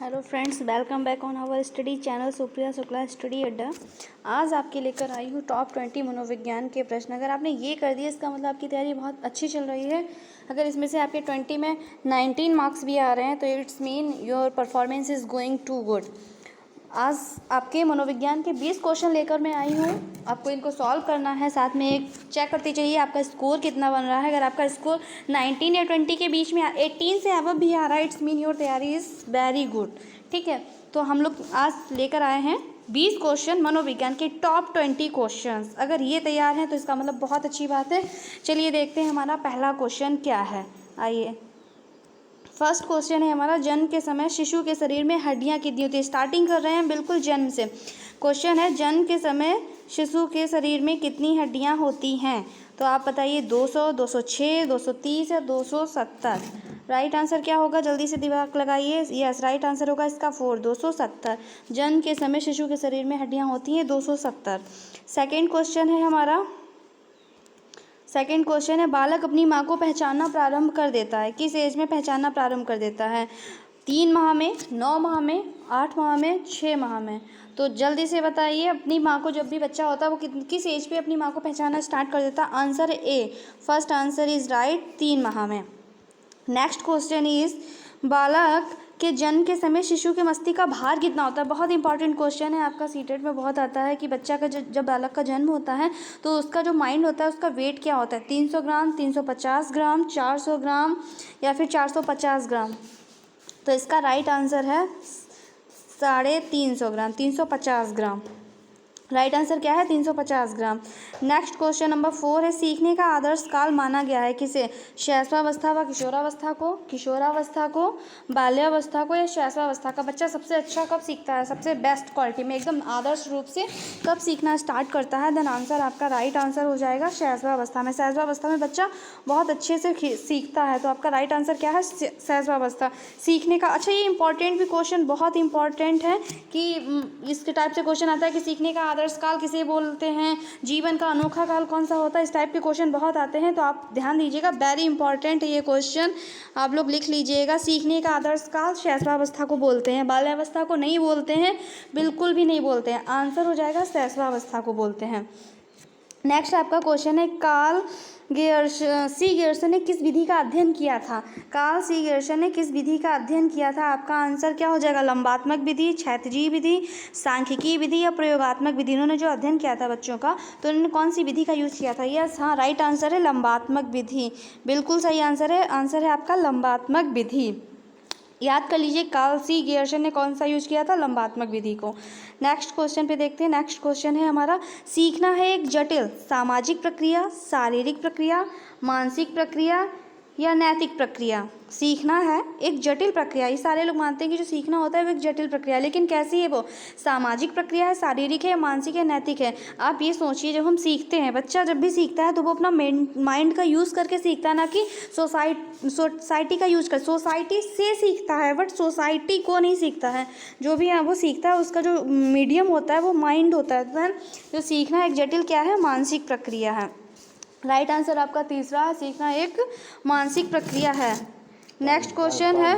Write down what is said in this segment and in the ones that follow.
Hello friends, welcome back on our study channel Supriya Shukla study अड्डा। आज आपके लेकर आई हूँ टॉप 20 मनोविज्ञान के प्रश्न। अगर आपने ये कर दिया इसका मतलब आपकी तैयारी बहुत अच्छी चल रही है। अगर इसमें से आपके 20 में 19 मार्क्स भी आ रहे हैं तो it's mean your performance is going to good. आज आपके मनोविज्ञान के 20 क्वेश्चन लेकर मैं आई हूँ। आपको इनको सॉल्व करना है, साथ में एक चेक करती चाहिए आपका स्कोर कितना बन रहा है। अगर आपका स्कोर 19 या 20 के बीच में 18 से अबव भी आ रहा है, इट्स मीन योर तैयारी इज़ वेरी गुड। ठीक है, तो हम लोग आज लेकर आए हैं 20 क्वेश्चन मनोविज्ञान के टॉप 20 क्वेश्चंस। अगर ये तैयार हैं तो इसका मतलब बहुत अच्छी बात है। चलिए देखते हैं हमारा पहला क्वेश्चन क्या है। आइए, फर्स्ट क्वेश्चन है हमारा, जन्म के समय शिशु के शरीर में हड्डियां कितनी होती है। स्टार्टिंग कर रहे हैं बिल्कुल जन्म से। क्वेश्चन है, जन्म के समय शिशु के शरीर में कितनी हड्डियां होती हैं। तो आप बताइए 200, 206, 230 या 270। राइट आंसर क्या होगा, जल्दी से दिमाग लगाइए। यस, राइट आंसर होगा इसका 4, 270। जन्म के समय शिशु के शरीर में हड्डियां होती हैं 270। सेकेंड क्वेश्चन है हमारा, सेकेंड क्वेश्चन है, बालक अपनी माँ को पहचानना प्रारंभ कर देता है। किस एज में पहचानना प्रारंभ कर देता है। 3 माह में, 9 माह में, 8 माह में, 6 माह में। तो जल्दी से बताइए, अपनी माँ को जब भी बच्चा होता है वो किस एज पे अपनी माँ को पहचानना स्टार्ट कर देता है। Answer A, first answer is right, 3 माह में। नेक्स्ट क्वेश्चन इज, बालक के जन्म के समय शिशु के मस्तिष्क का भार कितना होता है। बहुत इंपॉर्टेंट क्वेश्चन है, आपका सीटेट में बहुत आता है कि बच्चा का जब बालक का जन्म होता है तो उसका जो माइंड होता है उसका वेट क्या होता है। 300 ग्राम, 350 ग्राम, 400 ग्राम या फिर 450 ग्राम। तो इसका राइट आंसर है 350 ग्राम, 350 ग्राम। राइट आंसर क्या है, 350 ग्राम। नेक्स्ट क्वेश्चन नंबर 4 है, सीखने का आदर्श काल माना गया है किसे। शैशवावस्था व किशोरावस्था को, किशोरावस्था को, बाल्यावस्था को या शैशवावस्था का। बच्चा सबसे अच्छा कब सीखता है, सबसे बेस्ट क्वालिटी में एकदम आदर्श रूप से कब सीखना स्टार्ट करता है। देन आंसर आपका राइट आंसर हो जाएगा शैशवावस्था में। शैशवावस्था में बच्चा बहुत अच्छे से सीखता है। तो आपका राइट आंसर क्या है, शैशवावस्था। सीखने का, अच्छा ये इंपॉर्टेंट भी क्वेश्चन बहुत इंपॉर्टेंट है कि इसके टाइप से क्वेश्चन आता है कि सीखने का आदर्श काल किसे बोलते हैं, जीवन का अनोखा काल कौन सा होता है। इस टाइप के क्वेश्चन बहुत आते हैं, तो आप ध्यान दीजिएगा, वेरी इंपॉर्टेंट है ये क्वेश्चन, आप लोग लिख लीजिएगा। सीखने का आदर्श काल शैशवावस्था को बोलते हैं, बाल्यावस्था को नहीं बोलते हैं, बिल्कुल भी नहीं बोलते हैं। आंसर हो जाएगा शैशवावस्था को बोलते हैं। नेक्स्ट आपका क्वेश्चन है, कार्ल गेर्सन ने किस विधि का अध्ययन किया था। कार्ल गेर्सन ने किस विधि का अध्ययन किया था। आपका आंसर क्या हो जाएगा, लंबात्मक विधि, क्षैतिजी विधि, सांख्यिकी विधि या प्रयोगात्मक विधि। इन्होंने जो अध्ययन किया था बच्चों का, तो उन्होंने कौन सी विधि का यूज़ किया था। यस, हाँ, राइट आंसर है लंबात्मक विधि, बिल्कुल सही आंसर है। आंसर है आपका लंबात्मक विधि। याद कर लीजिए, कार्ल गेर्सन ने कौन सा यूज़ किया था, लंबात्मक विधि को। नेक्स्ट क्वेश्चन पे देखते हैं। नेक्स्ट क्वेश्चन है हमारा, सीखना है एक जटिल सामाजिक प्रक्रिया, शारीरिक प्रक्रिया, मानसिक प्रक्रिया या नैतिक प्रक्रिया। सीखना है एक जटिल प्रक्रिया। ये सारे लोग मानते हैं कि जो सीखना होता है वो एक जटिल प्रक्रिया है, लेकिन कैसी है वो, सामाजिक प्रक्रिया है, शारीरिक है, मानसिक है, नैतिक है। आप ये सोचिए, जब हम सीखते हैं, बच्चा जब भी सीखता है तो वो अपना माइंड का यूज़ करके सीखता है, ना कि सोसाइटी का यूज़ कर। सोसाइटी से सीखता है बट सोसाइटी को नहीं सीखता है। जो भी है वो सीखता है, उसका जो मीडियम होता है वो माइंड होता है। तो जो सीखना एक जटिल क्या है, मानसिक प्रक्रिया है। राइट आंसर आपका तीसरा है, सीखना एक मानसिक प्रक्रिया है। नेक्स्ट क्वेश्चन है,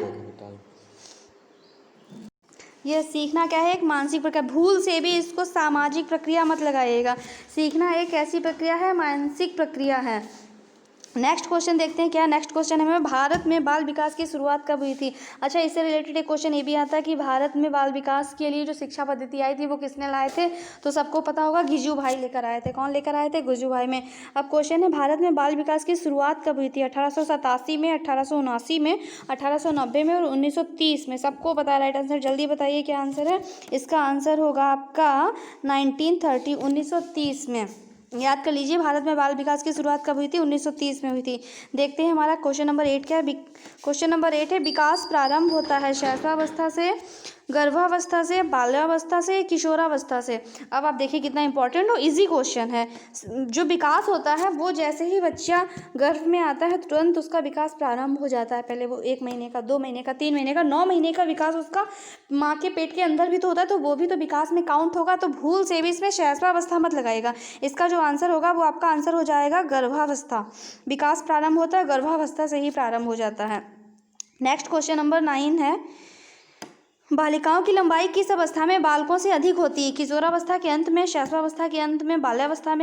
यह सीखना क्या है, एक मानसिक प्रक्रिया। भूल से भी इसको सामाजिक प्रक्रिया मत लगाइएगा। सीखना एक ऐसी प्रक्रिया है, मानसिक प्रक्रिया है। नेक्स्ट क्वेश्चन देखते हैं क्या। नेक्स्ट क्वेश्चन है हमें, भारत में बाल विकास की शुरुआत कब हुई थी। अच्छा, इससे रिलेटेड एक क्वेश्चन ये भी आता है कि भारत में बाल विकास के लिए जो शिक्षा पद्धति आई थी वो किसने लाए थे। तो सबको पता होगा, गिजू भाई लेकर आए थे। कौन लेकर आए थे, गिजू भाई में। अब क्वेश्चन है, भारत में बाल विकास की शुरुआत कब हुई थी। 1887 में, 1879 में, 1890 में और 1930 में। सबको पता है, राइट आंसर जल्दी बताइए क्या आंसर है। इसका आंसर होगा आपका 1930, 1930 में। याद कर लीजिए, भारत में बाल विकास की शुरुआत कब हुई थी, 1930 में हुई थी। देखते हैं हमारा क्वेश्चन नंबर 8 क्या है। क्वेश्चन नंबर 8 है, विकास प्रारंभ होता है शैशवावस्था से, गर्भावस्था से, बाल्यावस्था से, किशोरावस्था से। अब आप देखिए कितना इंपॉर्टेंट और इजी क्वेश्चन है। जो विकास होता है वो जैसे ही बच्चा गर्भ में आता है तुरंत उसका विकास प्रारंभ हो जाता है। पहले वो 1 महीने का, 2 महीने का, 3 महीने का, 9 महीने का विकास उसका माँ के पेट के अंदर भी तो होता है, तो वो भी तो विकास में काउंट होगा। तो भूल से भी इसमें शैशवावस्था मत लगाएगा। इसका जो आंसर होगा वो आपका आंसर हो जाएगा गर्भावस्था। विकास प्रारंभ होता है गर्भावस्था से ही प्रारंभ हो जाता है। नेक्स्ट क्वेश्चन नंबर 9 है, बालिकाओं की लंबाई किस अवस्था में बालकों से अधिक होती है? किशोरावस्था के अंत में, शैशवावस्था के अंत में, बाल्यावस्था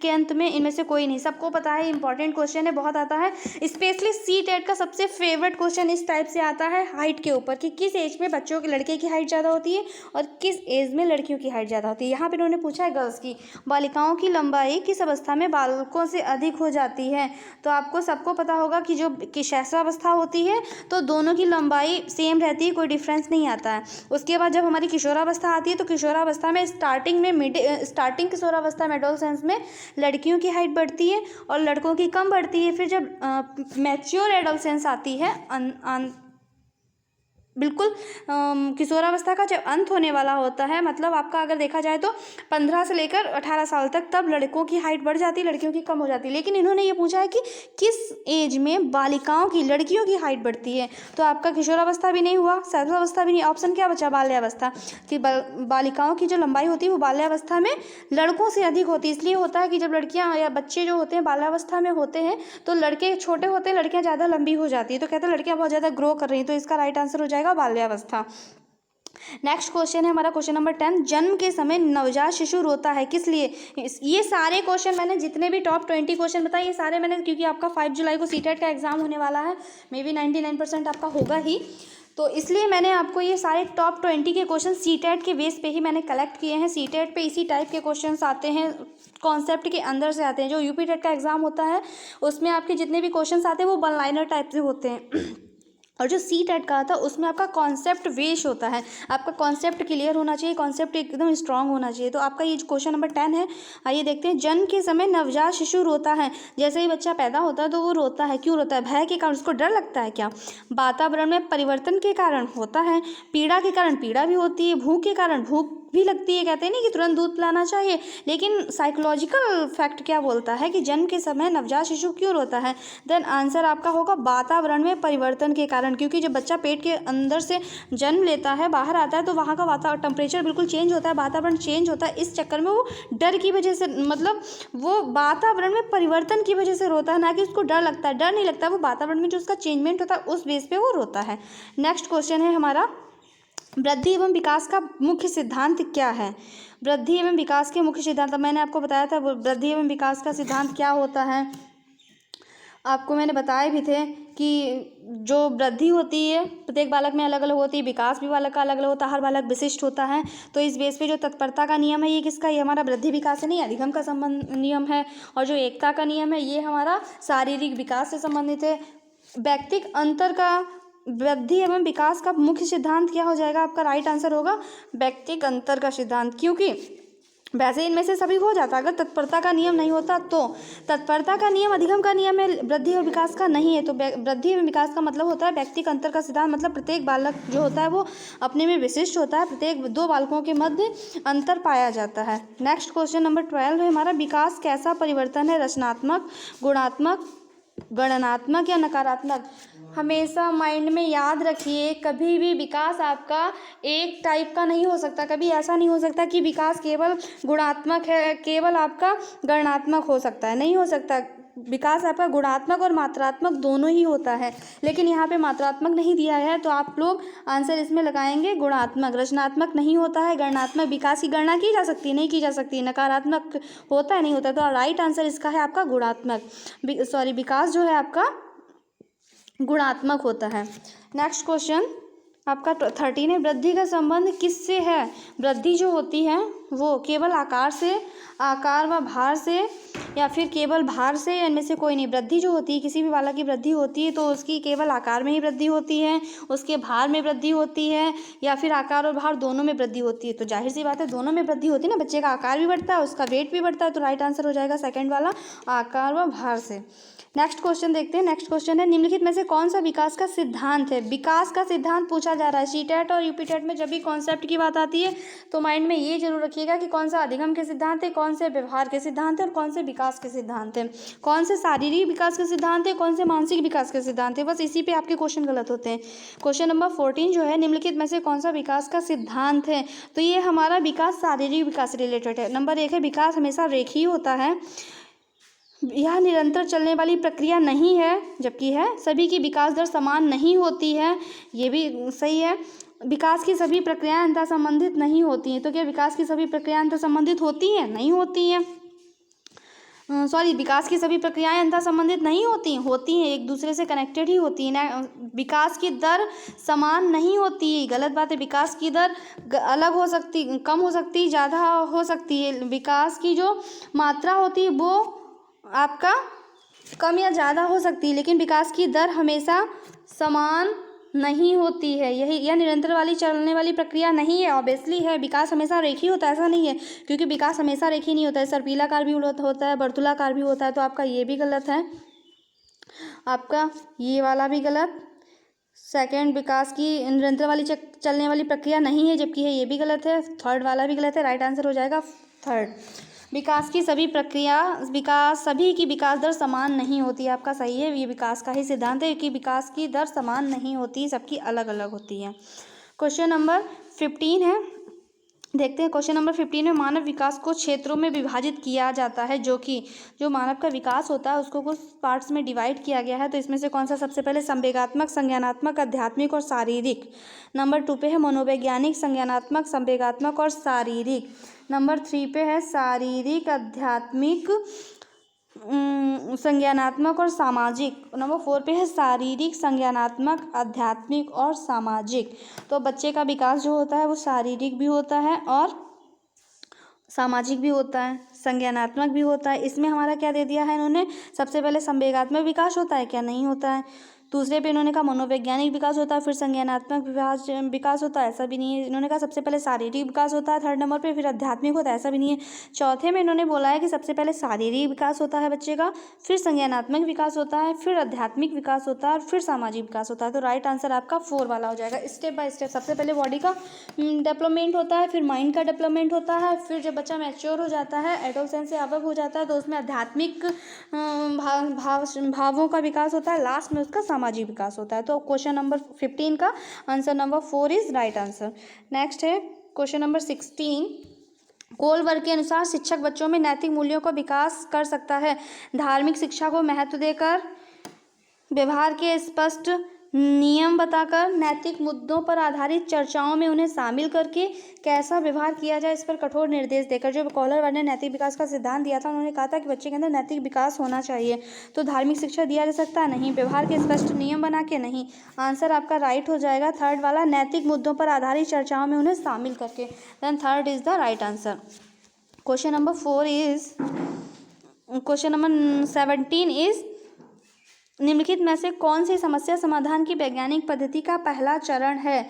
के अंत में, इनमें से कोई नहीं। सबको पता है, इंपॉर्टेंट क्वेश्चन है, बहुत आता है। स्पेशली सी टेट का सबसे फेवरेट क्वेश्चन इस टाइप से आता है हाइट के ऊपर, कि किस एज में बच्चों के लड़के की हाइट ज़्यादा होती है और किस एज में लड़कियों की हाइट ज़्यादा होती है। यहाँ पर उन्होंने पूछा है गर्ल्स की, बालिकाओं की लंबाई किस अवस्था में बालकों से अधिक हो जाती है? तो आपको सबको पता होगा कि जो कि शैशवावस्था होती है तो दोनों की लंबाई सेम रहती है, कोई डिफरेंस नहीं आता है। उसके बाद जब हमारी किशोरावस्था आती है तो किशोरावस्था में स्टार्टिंग किशोरावस्था में एडोलसेंस में लड़कियों की हाइट बढ़ती है और लड़कों की कम बढ़ती है। फिर जब मैच्योर एडोलसेंस आती है, बिल्कुल किशोरावस्था का जब अंत होने वाला होता है, मतलब आपका अगर देखा जाए तो 15 से लेकर 18 साल तक, तब लड़कों की हाइट बढ़ जाती है, लड़कियों की कम हो जाती है। लेकिन इन्होंने ये पूछा है कि किस एज में बालिकाओं की, लड़कियों की हाइट बढ़ती है। तो आपका किशोरावस्था भी नहीं हुआ, शैशवावस्था भी नहीं, ऑप्शन क्या बचा? बाल्यावस्था। कि बालिकाओं की जो लंबाई होती है वो बाल्यावस्था में लड़कों से अधिक होती है। इसलिए होता है कि जब लड़कियाँ या बच्चे जो होते हैं बाल्यावस्था में होते हैं तो लड़के छोटे होते हैं, लड़कियाँ ज़्यादा लंबी हो जाती है, तो कहते हैं लड़कियाँ बहुत ज़्यादा ग्रो कर रही हैं। तो इसका राइट आंसर हो जाएगा बाल्यावस्था। नेक्स्ट क्वेश्चन है हमारा क्वेश्चन नंबर 10। जन्म के समय नवजात शिशु रोता है किस लिए? ये सारे क्वेश्चन मैंने जितने भी टॉप 20 क्वेश्चन बताए, ये सारे मैंने, क्योंकि आपका 5 जुलाई को सीटेट का एग्जाम होने वाला है, मे बी 99% आपका होगा ही, तो इसलिए मैंने आपको ये सारे टॉप 20 के क्वेश्चन सीटेट के बेस पे ही मैंने कलेक्ट किए हैं। सीटेट पे इसी टाइप के क्वेश्चंस आते हैं, कॉन्सेप्ट के अंदर से आते हैं। जो यूपी टेट का एग्जाम होता है उसमें आपके जितने भी क्वेश्चंस आते हैं वो वन लाइनर टाइप से होते हैं, और जो सी टेट का था उसमें आपका कॉन्सेप्ट बेस होता है। आपका कॉन्सेप्ट क्लियर होना चाहिए, कॉन्सेप्ट एकदम स्ट्रांग होना चाहिए। तो आपका ये क्वेश्चन नंबर 10 है। आइए देखते हैं। जन्म के समय नवजात शिशु रोता है, जैसे ही बच्चा पैदा होता है तो वो रोता है, क्यों रोता है? भय के कारण, उसको डर लगता है क्या? वातावरण में परिवर्तन के कारण होता है, पीड़ा के कारण पीड़ा भी होती है, भूख के कारण भूख भी लगती है। कहते हैं नहीं कि तुरंत दूध पिलाना चाहिए, लेकिन साइकोलॉजिकल फैक्ट क्या बोलता है कि जन्म के समय नवजात शिशु क्यों रोता है? देन आंसर आपका होगा वातावरण में परिवर्तन के कारण, क्योंकि जब बच्चा पेट के अंदर से जन्म लेता है, बाहर आता है, तो वहाँ का वातावरण, टेम्परेचर बिल्कुल चेंज होता है, वातावरण चेंज होता है। इस चक्कर में वो डर की वजह से, मतलब वो वातावरण में परिवर्तन की वजह से रोता है, ना कि उसको डर लगता है। डर नहीं लगता, वो वातावरण में जो उसका चेंजमेंट होता है उस बेस पे वो रोता है। नेक्स्ट क्वेश्चन है हमारा, वृद्धि एवं विकास का मुख्य सिद्धांत क्या है? वृद्धि एवं विकास के मुख्य सिद्धांत मैंने आपको बताया था, वृद्धि एवं विकास का सिद्धांत क्या होता है, आपको मैंने बताए भी थे कि जो वृद्धि होती है प्रत्येक बालक में अलग अलग होती है, विकास भी बालक का अलग अलग होता है, हर बालक विशिष्ट होता है। तो इस बेस पे जो तत्परता का नियम है ये किसका? ये हमारा वृद्धि विकास से नहीं, अधिगम का संबंध नियम है। और जो एकता का नियम है ये हमारा शारीरिक विकास से संबंधित है। व्यक्तिक अंतर का, वृद्धि एवं विकास का मुख्य सिद्धांत क्या हो जाएगा? आपका राइट आंसर होगा व्यक्तिक अंतर का सिद्धांत, क्योंकि वैसे इनमें से सभी हो जाता अगर तत्परता का नियम नहीं होता तो। तत्परता का नियम अधिगम का नियम है, वृद्धि और विकास का नहीं है। तो वृद्धि एवं विकास का मतलब होता है व्यक्तिक अंतर का सिद्धांत, मतलब प्रत्येक बालक जो होता है वो अपने में विशिष्ट होता है, प्रत्येक दो बालकों के मध्य अंतर पाया जाता है। नेक्स्ट क्वेश्चन नंबर 12 है हमारा, विकास कैसा परिवर्तन है? रचनात्मक, गुणात्मक, गणनात्मक या नकारात्मक? हमेशा माइंड में याद रखिए, कभी भी विकास आपका एक टाइप का नहीं हो सकता। कभी ऐसा नहीं हो सकता कि विकास केवल गुणात्मक है, केवल आपका गणनात्मक हो सकता है, नहीं हो सकता। विकास आपका गुणात्मक और मात्रात्मक दोनों ही होता है, लेकिन यहाँ पे मात्रात्मक नहीं दिया है, तो आप लोग आंसर इसमें लगाएंगे गुणात्मक। रचनात्मक नहीं होता है, गणनात्मक। विकास की गणना की जा सकती है, नहीं की जा सकती। नकारात्मक होता है, नहीं होता। तो राइट आंसर इसका है आपका गुणात्मक, सॉरी विकास जो है आपका गुणात्मक होता है। नेक्स्ट क्वेश्चन आपका 13 है, वृद्धि का संबंध किससे है? वृद्धि जो होती है वो केवल आकार से, आकार व भार से, या फिर केवल भार से, या इनमें से कोई नहीं। वृद्धि जो होती है, किसी भी बालक की वृद्धि होती है तो उसकी केवल आकार में ही वृद्धि होती है, उसके भार में वृद्धि होती है, या फिर आकार और भार दोनों में वृद्धि होती है। तो जाहिर सी बात है दोनों में वृद्धि होती है ना, बच्चे का आकार भी बढ़ता है, उसका वेट भी बढ़ता है। तो राइट आंसर हो जाएगा सेकंड वाला, आकार व भार से। नेक्स्ट क्वेश्चन देखते हैं। नेक्स्ट क्वेश्चन है, निम्नलिखित में से कौन सा विकास का सिद्धांत है? विकास का सिद्धांत पूछा जा रहा है। सीटेट और यूपीटेट में जब भी कॉन्सेप्ट की बात आती है तो माइंड में ये जरूर रखिएगा कि कौन सा अधिगम के सिद्धांत है, कौन से व्यवहार के सिद्धांत है और कौन से विकास के सिद्धांत है, कौन से शारीरिक विकास के सिद्धांत है, कौन से मानसिक विकास के सिद्धांत है। बस इसी पे आपके क्वेश्चन गलत होते हैं। क्वेश्चन नंबर 14 जो है, निम्नलिखित में से कौन सा विकास का सिद्धांत है? तो ये हमारा विकास शारीरिक विकास से रिलेटेड है। नंबर 1 है, विकास हमेशा रेखीय होता है, यह निरंतर चलने वाली प्रक्रिया नहीं है, जबकि है। सभी की विकास दर समान नहीं होती है, ये भी सही है। विकास की सभी प्रक्रियाएं अंतः संबंधित नहीं होती हैं। तो क्या विकास की सभी प्रक्रियाएं अंतः संबंधित होती हैं? नहीं होती हैं। सॉरी, विकास की सभी प्रक्रियाएं अंतः संबंधित नहीं होती हैं, एक दूसरे से कनेक्टेड ही होती हैं ना। विकास की दर समान नहीं होती है, गलत बात है। विकास की दर अलग हो सकती, कम हो सकती, ज़्यादा हो सकती है। विकास की जो मात्रा होती है वो आपका कम या ज़्यादा हो सकती है, लेकिन विकास की दर हमेशा समान नहीं होती है। यह निरंतर वाली चलने वाली प्रक्रिया नहीं है। ऑब्वियसली है, विकास हमेशा रेखीय होता है, ऐसा नहीं है, क्योंकि विकास हमेशा रेखीय नहीं होता है। सर्पिलाकार भी होता है, वर्तुलाकार भी होता है। तो आपका ये भी गलत है, आपका ये वाला भी गलत। सेकंड, विकास की निरंतर वाली चलने वाली प्रक्रिया नहीं है, जबकि है ये भी गलत है। थर्ड वाला भी गलत है। राइट आंसर हो जाएगा थर्ड। विकास की सभी की विकास दर समान नहीं होती। आपका सही है, ये विकास का ही सिद्धांत है कि विकास की दर समान नहीं होती, सबकी अलग अलग होती है। क्वेश्चन नंबर 15 है, देखते हैं। क्वेश्चन नंबर 15 में मानव विकास को क्षेत्रों में विभाजित किया जाता है, जो मानव का विकास होता है उसको कुछ पार्ट्स में डिवाइड किया गया है। तो इसमें से कौन सा सबसे पहले? संवेगात्मक, संज्ञानात्मक, आध्यात्मिक और शारीरिक। नंबर 2 पे है मनोवैज्ञानिक, संज्ञानात्मक, संवेगात्मक और शारीरिक। नंबर 3 पे है शारीरिक, आध्यात्मिक, संज्ञानात्मक और सामाजिक। नंबर 4 पे है शारीरिक, संज्ञानात्मक, आध्यात्मिक और सामाजिक। तो बच्चे का विकास जो होता है वो शारीरिक भी होता है और सामाजिक भी होता है, संज्ञानात्मक भी होता है। इसमें हमारा क्या दे दिया है इन्होंने? सबसे पहले संवेगात्मक विकास होता है क्या? नहीं होता है। दूसरे पे इन्होंने कहा मनोवैज्ञानिक विकास होता है, फिर संज्ञानात्मक विकास होता है, ऐसा भी नहीं है। इन्होंने कहा सबसे पहले शारीरिक विकास होता है थर्ड नंबर पे, फिर आध्यात्मिक होता है, ऐसा भी नहीं है। चौथे में इन्होंने बोला है कि सबसे पहले शारीरिक विकास होता है बच्चे का, फिर संज्ञानात्मक विकास होता है, फिर आध्यात्मिक विकास होता है और फिर सामाजिक विकास होता है। तो राइट आंसर आपका 4 वाला हो जाएगा। स्टेप बाय स्टेप सबसे पहले बॉडी का डेवलपमेंट होता है, फिर माइंड का डेवलपमेंट होता है, फिर जब बच्चा मैच्योर हो जाता है, एडोलसेंस से अबव हो जाता है, तो उसमें आध्यात्मिक भावों का विकास होता है, लास्ट में उसका सामाजिक विकास होता है। तो क्वेश्चन नंबर 15 का answer number 4 is right answer. Next है क्वेश्चन नंबर 16। कोलबर्ग के अनुसार शिक्षक बच्चों में नैतिक मूल्यों का विकास कर सकता है। धार्मिक शिक्षा को महत्व देकर, व्यवहार के स्पष्ट नियम बताकर, नैतिक मुद्दों पर आधारित चर्चाओं में उन्हें शामिल करके, कैसा व्यवहार किया जाए इस पर कठोर निर्देश देकर। जो कोहलर ने नैतिक विकास का सिद्धांत दिया था, उन्होंने कहा था कि बच्चे के अंदर नैतिक विकास होना चाहिए। तो धार्मिक शिक्षा दिया जा सकता है? नहीं। व्यवहार के स्पष्ट नियम बना के? नहीं। आंसर आपका राइट हो जाएगा थर्ड वाला, नैतिक मुद्दों पर आधारित चर्चाओं में उन्हें शामिल करके। Then third is the right answer. Question number 17 is निम्नलिखित में से कौन सी समस्या समाधान की वैज्ञानिक पद्धति का पहला चरण है?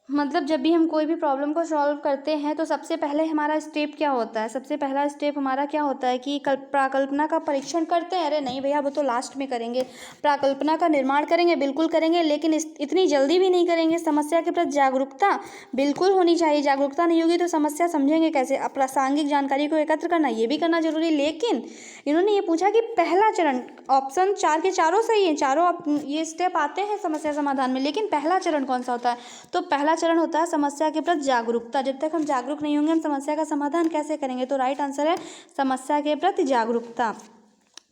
मतलब जब भी हम कोई भी प्रॉब्लम को सॉल्व करते हैं तो सबसे पहले हमारा स्टेप क्या होता है? सबसे पहला स्टेप हमारा क्या होता है कि प्राकल्पना का परीक्षण करते हैं। अरे नहीं भैया, वो तो लास्ट में करेंगे। प्राकल्पना का निर्माण करेंगे, बिल्कुल करेंगे, लेकिन इतनी जल्दी भी नहीं करेंगे। समस्या के प्रति जागरूकता बिल्कुल होनी चाहिए। जागरूकता नहीं होगी तो समस्या समझेंगे कैसे? प्रासंगिक जानकारी को एकत्र करना, ये भी करना जरूरी। लेकिन इन्होंने ये पूछा कि पहला चरण, ऑप्शन 4 के चारों सही है, चारों ये स्टेप आते हैं समस्या समाधान में, लेकिन पहला चरण कौन सा होता है? तो पहला चरण होता है समस्या के प्रति जागरूकता। जब तक हम जागरूक नहीं होंगे हम समस्या का समाधान कैसे करेंगे? तो राइट आंसर है समस्या के प्रति जागरूकता।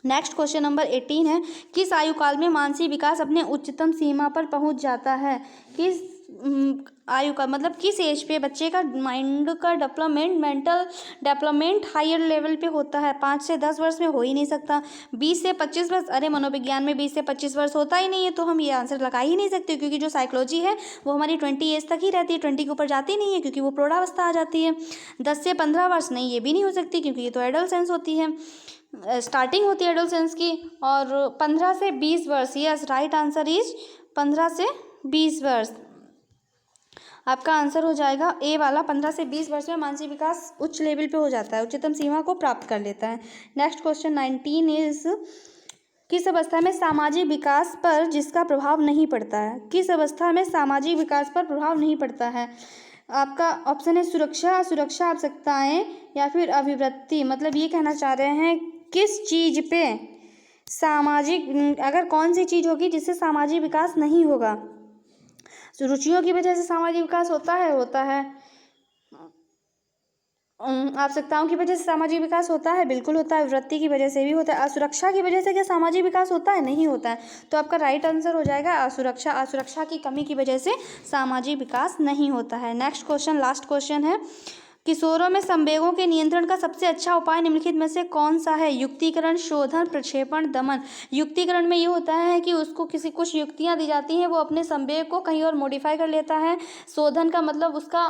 नेक्स्ट क्वेश्चन नंबर 18 है, किस आयु काल में मानसिक विकास अपने उच्चतम सीमा पर पहुंच जाता है? किस आयु का मतलब किस एज पे बच्चे का माइंड का development, mental development higher level पे होता है? 5 से 10 वर्ष में हो ही नहीं सकता। 20 से 25 वर्ष, अरे मनोविज्ञान में 20 से 25 वर्ष होता ही नहीं है, तो हम ये आंसर लगा ही नहीं सकते, क्योंकि जो साइकोलॉजी है वो हमारी 20 एज तक ही रहती है, 20 के ऊपर जाती नहीं है, क्योंकि वो प्रौढ़ावस्था आ जाती है। 10 से 15 वर्ष नहीं, ये भी नहीं हो सकती, क्योंकि ये तो एडोलसेंस होती है, स्टार्टिंग होती है एडोलसेंस की। और 15 से 20 वर्ष, यस राइट आंसर इज 15 से 20 वर्ष। आपका आंसर हो जाएगा ए वाला, 15 से 20 वर्ष में मानसिक विकास उच्च लेवल पे हो जाता है, उच्चतम सीमा को प्राप्त कर लेता है। नेक्स्ट क्वेश्चन 19 इज, किस अवस्था में सामाजिक विकास पर जिसका प्रभाव नहीं पड़ता है? किस अवस्था में सामाजिक विकास पर प्रभाव नहीं पड़ता है? आपका ऑप्शन है सुरक्षा, सुरक्षा आवश्यकताएं या फिर अभिवृत्ति। मतलब ये कहना चाह रहे हैं किस चीज पे सामाजिक, अगर कौन सी चीज होगी जिससे सामाजिक विकास नहीं होगा? रुचियों की वजह से सामाजिक विकास होता है आवश्यकताओं की वजह से सामाजिक विकास होता है, बिल्कुल होता है। वृत्ति की वजह से भी होता है। असुरक्षा की वजह से क्या सामाजिक विकास होता है? नहीं होता है। तो आपका राइट आंसर हो जाएगा असुरक्षा। असुरक्षा की कमी की वजह से सामाजिक विकास नहीं होता है। नेक्स्ट क्वेश्चन, लास्ट क्वेश्चन है, किशोरों में संवेगों के नियंत्रण का सबसे अच्छा उपाय निम्नलिखित में से कौन सा है? युक्तिकरण, शोधन, प्रक्षेपण, दमन। युक्तिकरण में ये होता है कि उसको किसी कुछ युक्तियां दी जाती हैं, वो अपने संवेग को कहीं और मॉडिफाई कर लेता है। शोधन का मतलब उसका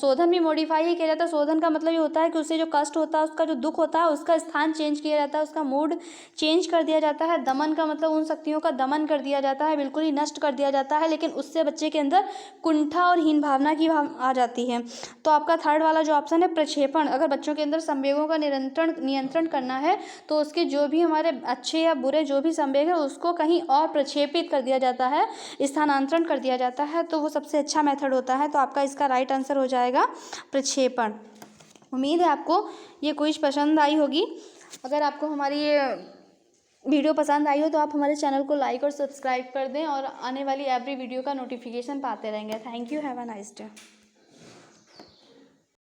शोधन भी मॉडिफाई ही किया जाता है। शोधन का मतलब ये होता है कि उसे जो कष्ट होता है, उसका जो दुख होता है, उसका स्थान चेंज किया जाता है, उसका मूड चेंज कर दिया जाता है। दमन का मतलब उन शक्तियों का दमन कर दिया जाता है, बिल्कुल ही नष्ट कर दिया जाता है, लेकिन उससे बच्चे के अंदर कुंठा और हीन भावना की भाव आ जाती है। तो आपका थर्ड वाला जो ऑप्शन है प्रक्षेपण, अगर बच्चों के अंदर संवेगों का नियंत्रण करना है तो उसके जो भी हमारे अच्छे या बुरे जो भी संवेग है उसको कहीं और प्रक्षेपित कर दिया जाता है, स्थानांतरण कर दिया जाता है, तो वो सबसे अच्छा मेथड होता है। तो आपका इसका राइट आंसर हो जाएगा प्रक्षेपण। उम्मीद है आपको ये क्विज पसंद आई होगी। अगर आपको हमारी ये वीडियो पसंद आई हो तो आप हमारे चैनल को लाइक और सब्सक्राइब कर दें और आने वाली एवरी वीडियो का नोटिफिकेशन पाते रहेंगे। Thank you, have a nice day.